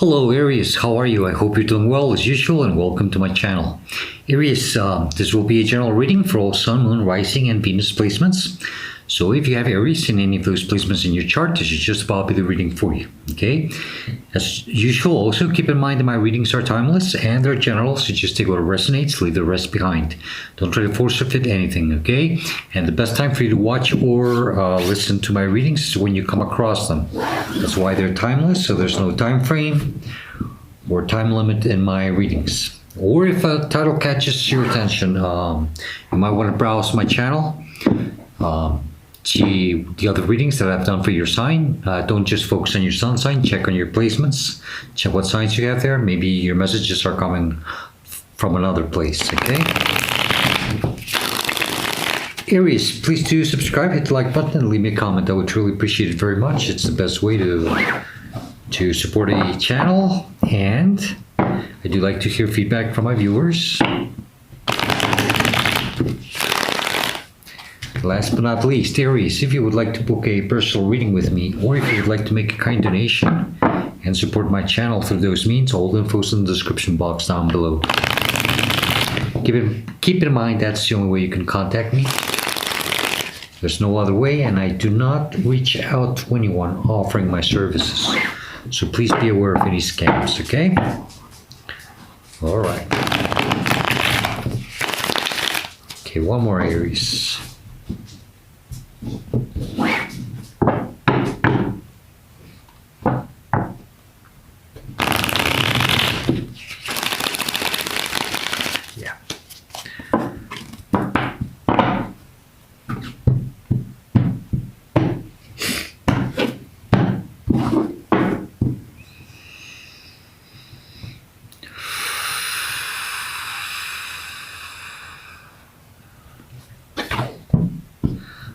Hello Aries, how are you? I hope you're doing well as usual and welcome to my channel. Aries, this will be a general reading for all Sun, Moon, Rising and Venus placements. So if you have Aries in any of those placements in your chart, this is just about the reading for you, okay? As usual, also keep in mind that my readings are timeless and they're general, so just take what resonates, leave the rest behind. Don't try to force or fit anything, okay? And the best time for you to watch or listen to my readings is when you come across them. That's why they're timeless, so there's no time frame or time limit in my readings. Or if a title catches your attention, you might want to browse my channel. See the other readings that I've done for your sign. Don't just focus on your sun sign, check on your placements, check what signs you have there. Maybe your messages are coming from another place, okay? Aries, please do subscribe, hit the like button, and leave me a comment. I would truly appreciate it very much. It's the best way to support a channel, and I do like to hear feedback from my viewers. Last but not least, Aries, if you would like to book a personal reading with me, or if you would like to make a kind donation and support my channel through those means, all the info is in the description box down below. Keep in mind that's the only way you can contact me. There's no other way, and I do not reach out to anyone offering my services. So please be aware of any scams, okay? All right. Okay, one more, Aries. Yeah.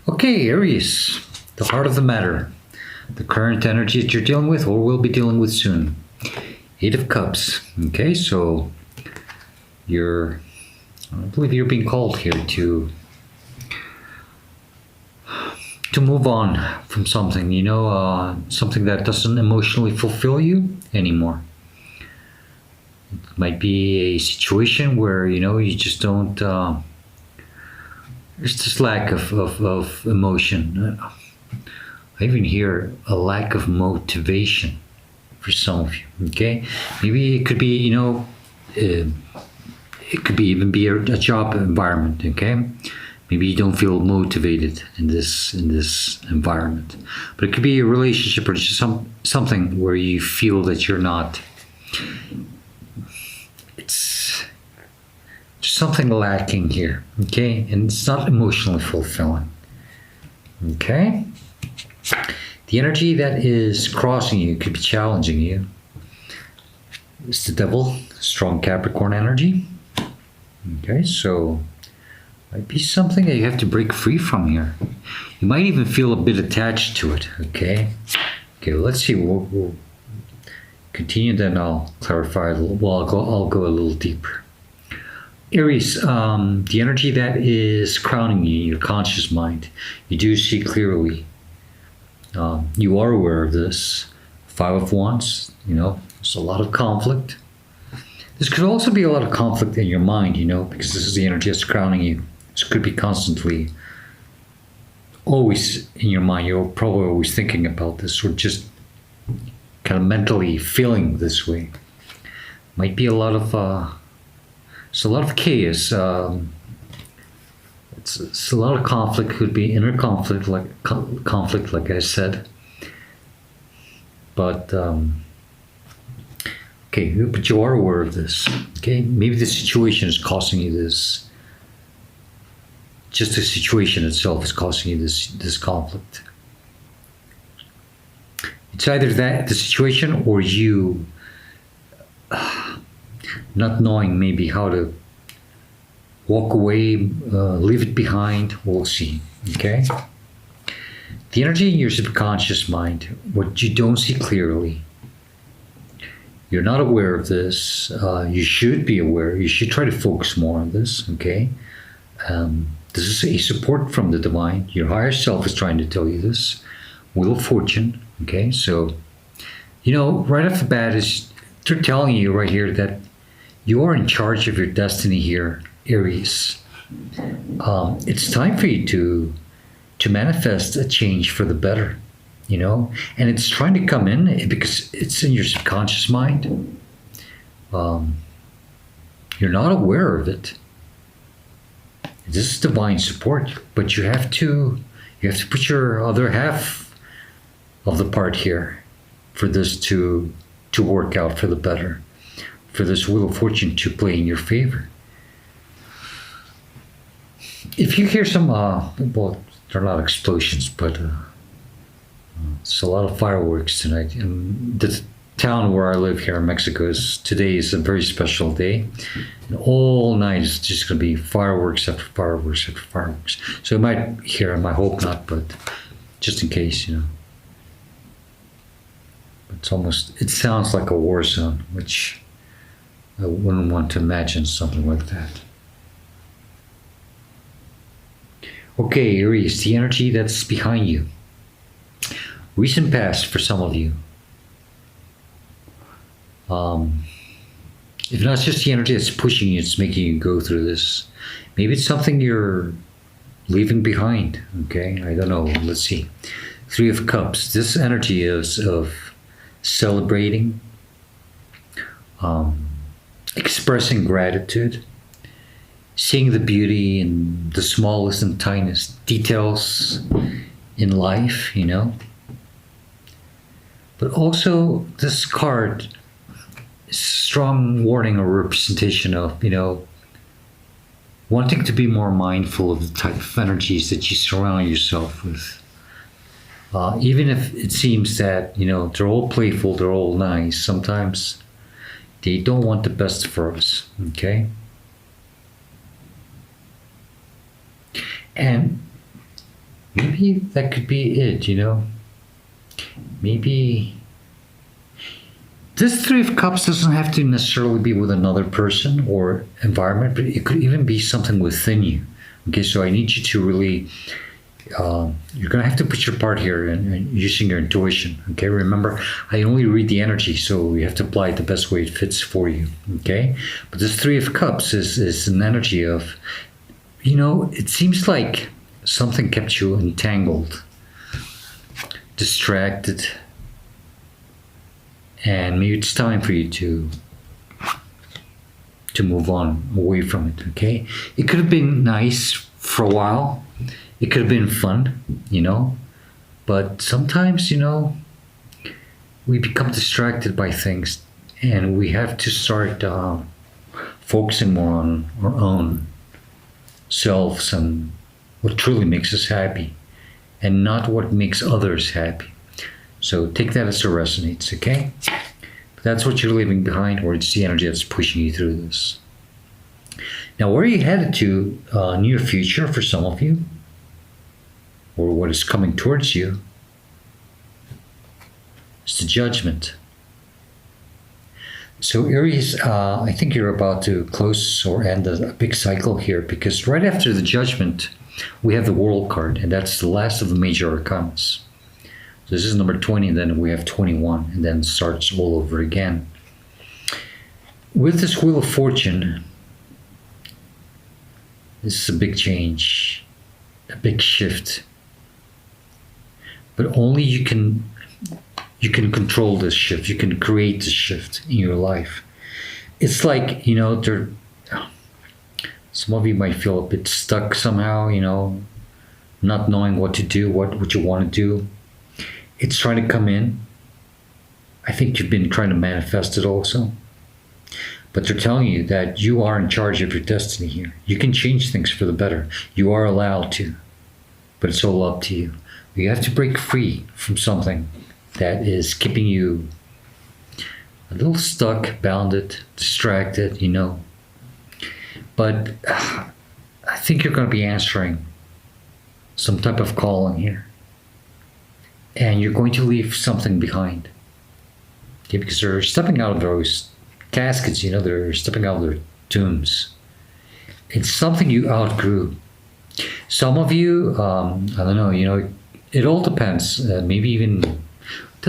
Okay, Aries, the heart of the matter, the current energy that you're dealing with or will be dealing with soon. Eight of Cups. Okay, so I believe you're being called here to move on from something, something that doesn't emotionally fulfill you anymore. It might be a situation where, you just don't, there's this lack of emotion. I even hear a lack of motivation for some of you, okay? Maybe it could be, it could even be a job environment, okay? Maybe you don't feel motivated in this environment. But it could be a relationship or just something where you feel that you're not, it's just something lacking here, okay? And it's not emotionally fulfilling, okay? The energy that is crossing you could be challenging you. It's the Devil, strong Capricorn energy. Okay, so might be something that you have to break free from here. You might even feel a bit attached to it, okay? Okay, let's see. We'll continue, then I'll clarify a little. Well, I'll go a little deeper. Aries, the energy that is crowning you, your conscious mind, you do see clearly. You are aware of this. Five of Wands, there's a lot of conflict. This could also be a lot of conflict in your mind, because this is the energy that's crowning you. This could be constantly, always in your mind. You're probably always thinking about this, or just kind of mentally feeling this way. Might be a lot of, it's a lot of chaos. It's a lot of conflict. Could be inner conflict, like I said. But okay, but you are aware of this. Okay, maybe the situation is causing you this. Just the situation itself is causing you this conflict. It's either the situation, or you not knowing maybe how to walk away, leave it behind. We'll see, okay? The energy in your subconscious mind, what you don't see clearly, you're not aware of this. You should be aware. You should try to focus more on this, okay? This is a support from the divine. Your higher self is trying to tell you this. Wheel of Fortune, okay? So, right off the bat, is they're telling you right here that you are in charge of your destiny here, Aries. It's time for you to manifest a change for the better, and it's trying to come in because it's in your subconscious mind. You're not aware of it. This is divine support, but you have to put your other half of the part here for this to work out for the better, for this Wheel of Fortune to play in your favor. If you hear some, well, they're not explosions, but it's a lot of fireworks tonight. And the town where I live here in Mexico today is a very special day. And all night it's just going to be fireworks after fireworks after fireworks. So you might hear them, I hope not, but just in case, it sounds like a war zone, which I wouldn't want to imagine something like that. Okay, Aries, the energy that's behind you. Recent past for some of you. If not, it's just the energy that's pushing you, it's making you go through this. Maybe it's something you're leaving behind, okay? I don't know, let's see. Three of Cups. This energy is of celebrating, expressing gratitude, seeing the beauty in the smallest and tiniest details in life, But also, this card is a strong warning or representation of, wanting to be more mindful of the type of energies that you surround yourself with. Even if it seems that, they're all playful, they're all nice, sometimes they don't want the best for us, okay? And maybe that could be it, Maybe this Three of Cups doesn't have to necessarily be with another person or environment, but it could even be something within you. Okay, so I need you to really, you're going to have to put your part here and using your intuition. Okay, remember, I only read the energy, so you have to apply it the best way it fits for you. Okay, but this Three of Cups is an energy of, it seems like something kept you entangled, distracted, and maybe it's time for you to move on away from it, okay? It could have been nice for a while. It could have been fun, but sometimes, we become distracted by things, and we have to start focusing more on our own selves and what truly makes us happy and not what makes others happy. So take that as it resonates, okay? But that's what you're leaving behind, or it's the energy that's pushing you through this. Now, where are you headed to near future for some of you, or what is coming towards you? It's the Judgment. So Aries, I think you're about to close or end a big cycle here, because right after the Judgment, we have the World card, and that's the last of the major arcanas. So this is number 20, and then we have 21, and then it starts all over again. With this Wheel of Fortune, this is a big change, a big shift. But only you can control this shift. You can create this shift in your life. It's like, some of you might feel a bit stuck somehow, not knowing what to do, what you want to do. It's trying to come in. I think you've been trying to manifest it also. But they're telling you that you are in charge of your destiny here. You can change things for the better. You are allowed to. But it's all up to you. You have to break free from something that is keeping you a little stuck, bounded, distracted, But I think you're going to be answering some type of calling here. And you're going to leave something behind. Okay, because they're stepping out of those caskets, they're stepping out of their tombs. It's something you outgrew. Some of you, I don't know, it all depends. Maybe even,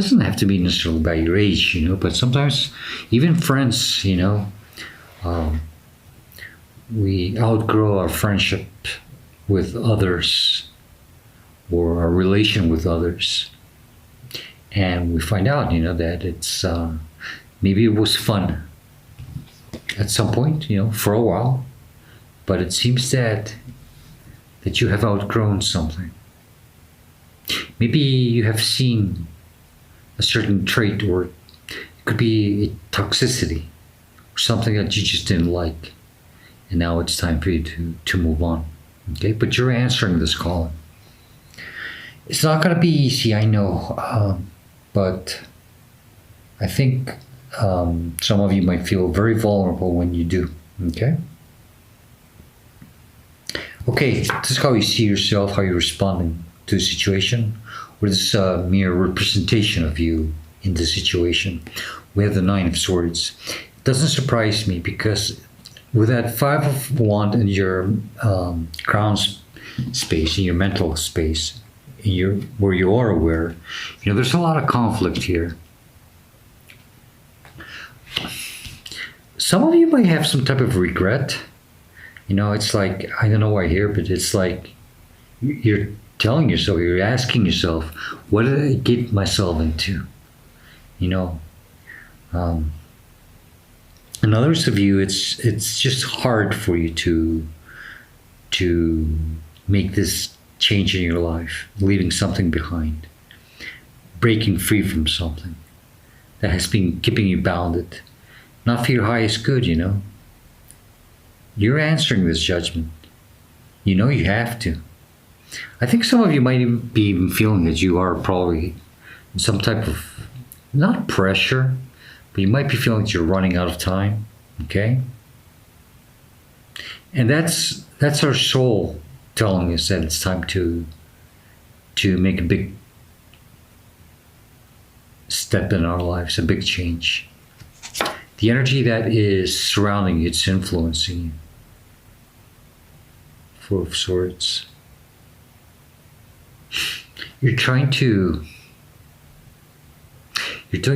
doesn't have to be necessarily by your age, but sometimes even friends, we outgrow our friendship with others or our relation with others. And we find out, that it's maybe it was fun at some point, for a while, but it seems that you have outgrown something. Maybe you have seen a certain trait, or it could be a toxicity, or something that you just didn't like, and now it's time for you to move on. Okay, but you're answering this call. It's not going to be easy, I know, but I think some of you might feel very vulnerable when you do. Okay. Okay, this is how you see yourself, how you're responding to the situation, or this is a mere representation of you in the situation. We have the Nine of Swords. It doesn't surprise me, because with that Five of Wands in your crown space, in your mental space, where you are aware, there's a lot of conflict here. Some of you might have some type of regret. It's like, I don't know why here, but it's like you're telling yourself, you're asking yourself, what did I get myself into? And others of you, it's just hard for you to make this change in your life, leaving something behind, breaking free from something that has been keeping you bounded, not for your highest good. You're answering this judgment. You have to. I think some of you might even be feeling that you are probably in some type of, not pressure, but you might be feeling that you're running out of time. Okay? And that's our soul telling us that it's time to make a big step in our lives, a big change. The energy that is surrounding you, it's influencing you. Four of Swords. You're doing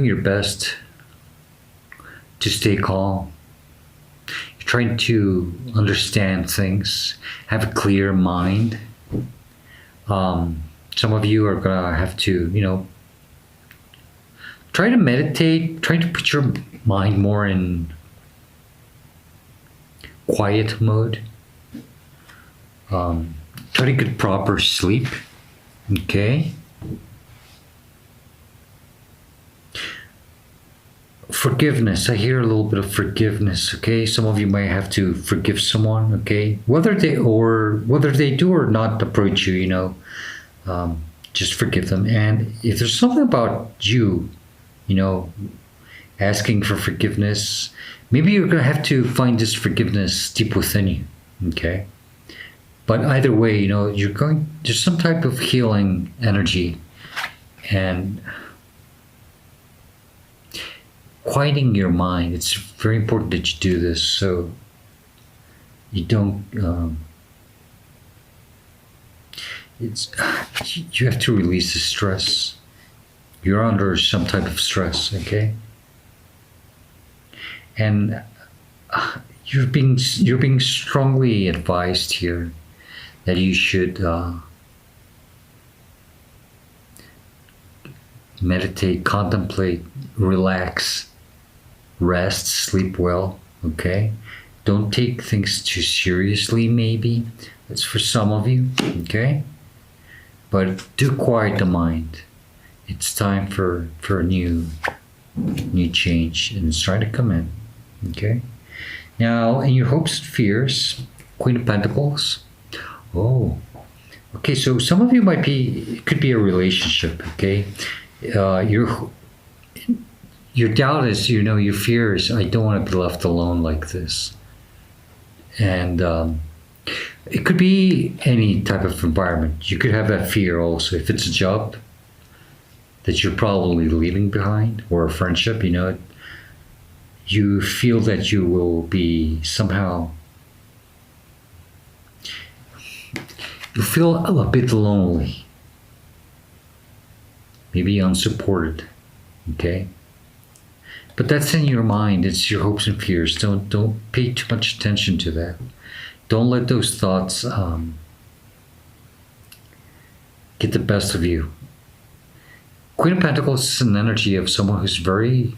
your best to stay calm. You're trying to understand things, have a clear mind. Some of you are gonna have to, try to meditate, try to put your mind more in quiet mode. Try to get proper sleep. Okay. Forgiveness. I hear a little bit of forgiveness. Okay. Some of you might have to forgive someone. Okay. Whether they do or not approach you, just forgive them. And if there's something about you, asking for forgiveness, maybe you're going to have to find this forgiveness deep within you. Okay. But either way, there's some type of healing energy, and quieting your mind. It's very important that you do this, so you don't. You have to release the stress. You're under some type of stress, okay? And you're being strongly advised here that you should meditate, contemplate, relax, rest, sleep well, okay? Don't take things too seriously, maybe. That's for some of you, okay? But do quiet the mind. It's time for a new change, and it's trying to come in, okay? Now, in your hopes and fears, Queen of Pentacles. Oh, okay. So some of you it could be a relationship. Okay, your doubt is, your fear is, I don't want to be left alone like this, and it could be any type of environment. You could have that fear also if it's a job that you're probably leaving behind, or a friendship. You feel that you will be somehow. You feel a bit lonely, maybe unsupported. Okay? But that's in your mind. It's your hopes and fears. Don't pay too much attention to that. Don't let those thoughts get the best of you. Queen of Pentacles is an energy of someone who's very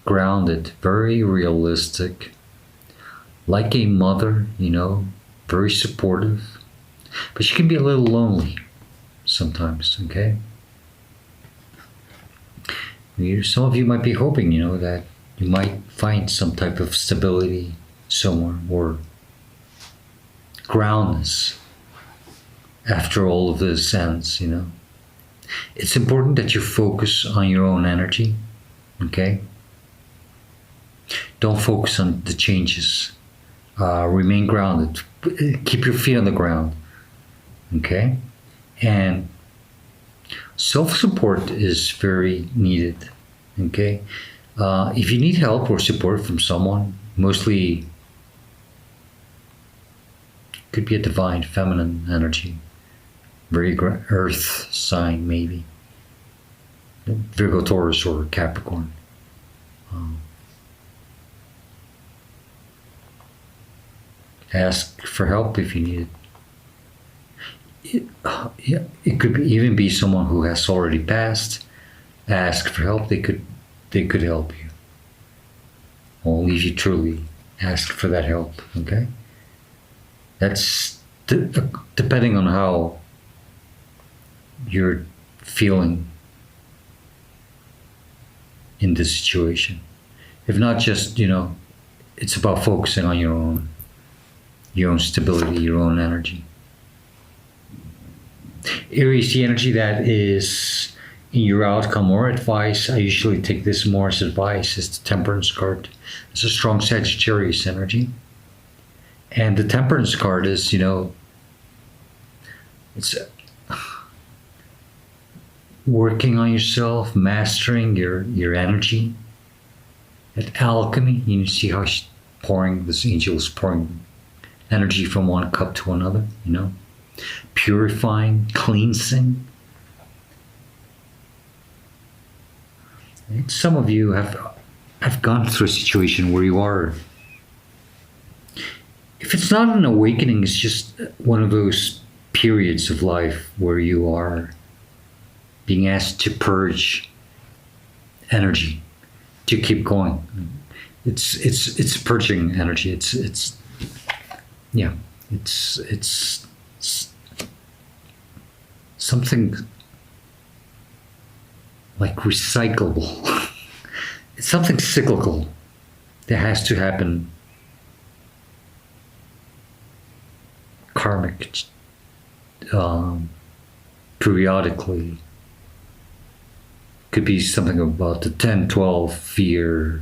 grounded, very realistic, like a mother, very supportive. But she can be a little lonely sometimes, okay? Some of you might be hoping, that you might find some type of stability somewhere or groundness after all of this ends, It's important that you focus on your own energy, okay? Don't focus on the changes. Remain grounded. Keep your feet on the ground, okay? And self-support is very needed, okay? If you need help or support from someone, mostly could be a divine feminine energy, very earth sign maybe, Virgo, Taurus, or Capricorn. Ask for help if you need it. It could even be someone who has already passed. Ask for help. They could help you. Only if you truly ask for that help. Okay. That's depending on how you're feeling in this situation. If not, just it's about focusing on your own stability, your own energy. Aries, the energy that is in your outcome or advice, I usually take this more as advice, is the Temperance card. It's a strong Sagittarius energy. And the Temperance card is, it's working on yourself, mastering your energy. At alchemy, you see how this angel is pouring energy from one cup to another, purifying, cleansing. And some of you have gone through a situation where you are, if it's not an awakening, it's just one of those periods of life where you are being asked to purge energy, to keep going. It's purging energy. It's something like recyclable. It's something cyclical that has to happen. Karmic, periodically. Could be something about the 10, 12 year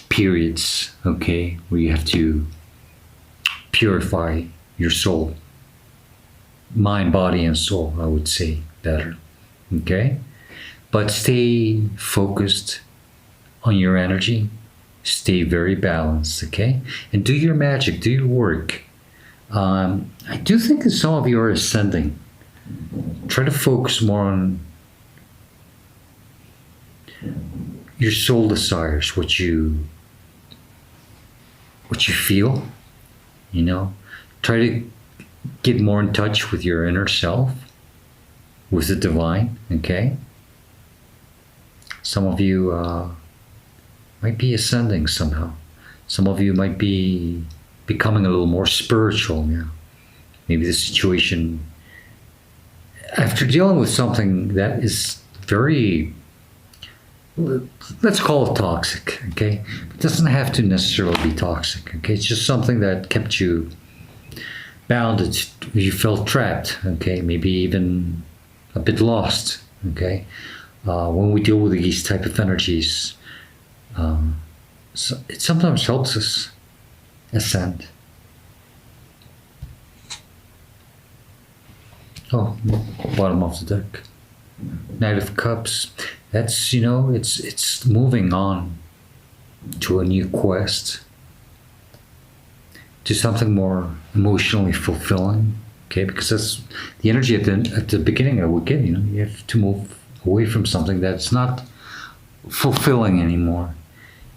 periods, okay, where you have to purify your soul. Mind, body, and soul, I would say better, okay? But stay focused on your energy. Stay very balanced, okay? And do your magic, do your work. I do think that some of you are ascending. Try to focus more on your soul desires, what you feel, Try to get more in touch with your inner self, with the divine, okay? Some of you might be ascending somehow. Some of you might be becoming a little more spiritual now. Maybe the situation, after dealing with something that is very, let's call it toxic, okay? It doesn't have to necessarily be toxic, okay? It's just something that kept you bound. You felt trapped, okay? Maybe even a bit lost, okay? When we deal with these type of energies, so it sometimes helps us ascend. Oh, bottom of the deck. Knight of Cups. That's, it's moving on to a new quest, to something more emotionally fulfilling, okay? Because that's the energy at the beginning of a weekend, you have to move away from something that's not fulfilling anymore.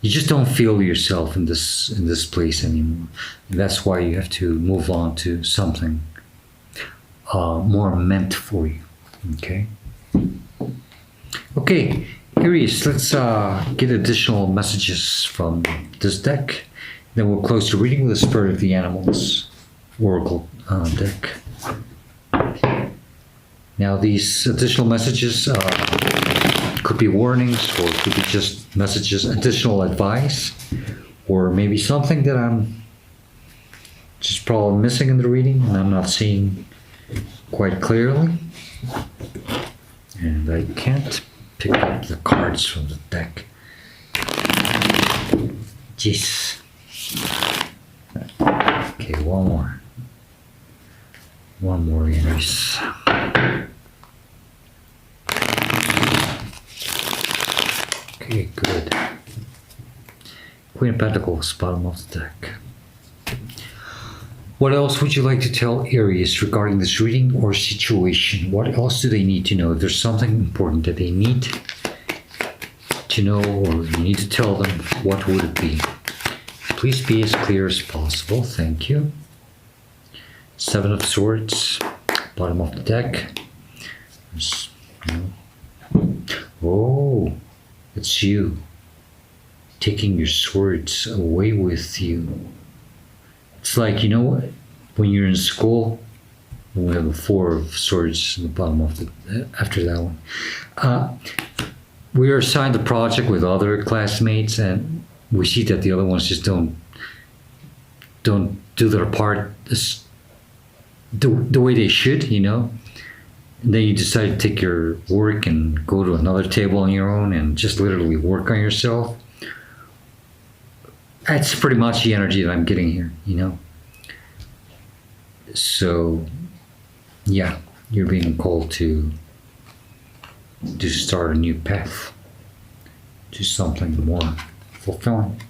You just don't feel yourself in this place anymore. And that's why you have to move on to something more meant for you. Okay. Okay, Aries, let's get additional messages from this deck. Then we'll close the reading with the Spirit of the Animals Oracle deck. Now, these additional messages could be warnings, or could be just messages, additional advice, or maybe something that I'm just probably missing in the reading and I'm not seeing quite clearly. And I can't pick up the cards from the deck. Jeez. Okay, one more. One more, Aries. Okay, good. Queen of Pentacles, bottom of the deck. What else would you like to tell Aries regarding this reading or situation? What else do they need to know? If there's something important that they need to know, or you need to tell them, what would it be? Please be as clear as possible. Thank you. Seven of Swords, bottom of the deck. Oh, it's you taking your swords away with you. It's like, you know, when you're in school, we have a Four of Swords in the bottom of the, after that one. We are assigned a project with other classmates, and we see that the other ones just don't do their part the way they should, you know. And then you decide to take your work and go to another table on your own and just literally work on yourself. That's pretty much the energy that I'm getting here, you know. So, yeah, you're being called to start a new path, to something more fulfilling.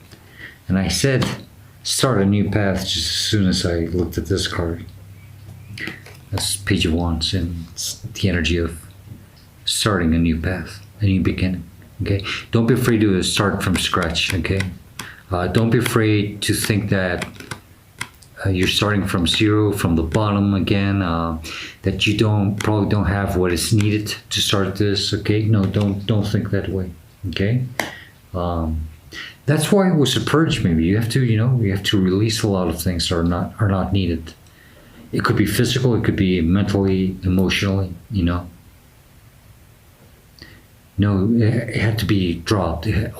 And I said start a new path just as soon as I looked at this card. That's Page of Wands, and it's the energy of starting a new path, a new beginning. Okay, don't be afraid to start from scratch. Okay, don't be afraid to think that you're starting from zero, from the bottom again. That you probably don't have what is needed to start this. Okay, no, don't think that way. Okay, that's why it was a purge. Maybe you have to release a lot of things that are not needed. It could be physical, it could be mentally, emotionally, you know. No, it had to be dropped. It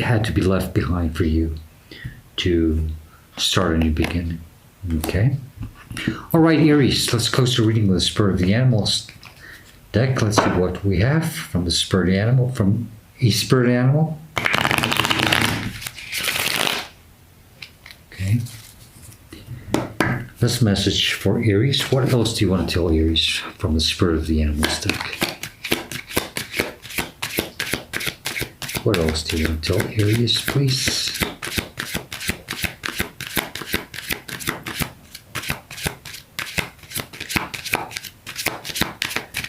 had to be left behind for you to start a new beginning. Okay? All right, Aries, let's close the reading with the Spirit of the Animals deck. Let's see what we have from the Spirit Animal, from a Spirit Animal. Okay. This message for Aries. What else do you want to tell Aries from the Spirit of the Animals deck? What else do you want to tell Aries, please?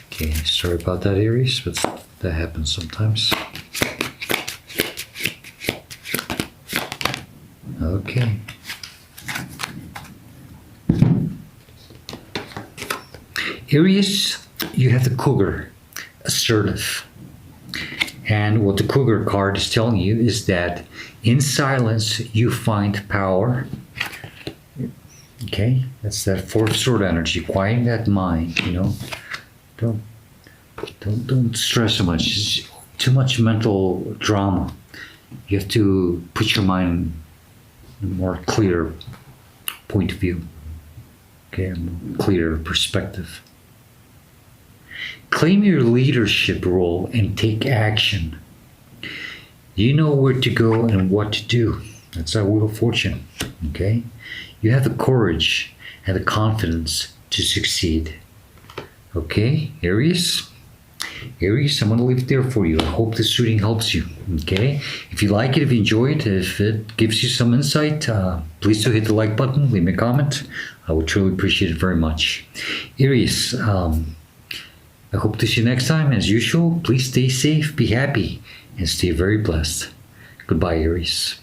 Okay, sorry about that, Aries, but that happens sometimes. Okay. Aries, you have the Cougar, assertive. And what the Cougar card is telling you is that in silence you find power. Okay, that's that Fourth Sword energy, quieting that mind, you know. Don't stress so much. It's too much mental drama. You have to put your mind in a more clear point of view. Okay, a more clear perspective. Claim your leadership role and take action. You know where to go and what to do. That's our Wheel of Fortune. Okay? You have the courage and the confidence to succeed. Okay, Aries? Aries, I'm going to leave it there for you. I hope this reading helps you. Okay? If you like it, if you enjoy it, if it gives you some insight, please do hit the like button, leave me a comment. I would truly appreciate it very much. Aries, I hope to see you next time. As usual, please stay safe, be happy, and stay very blessed. Goodbye, Aries.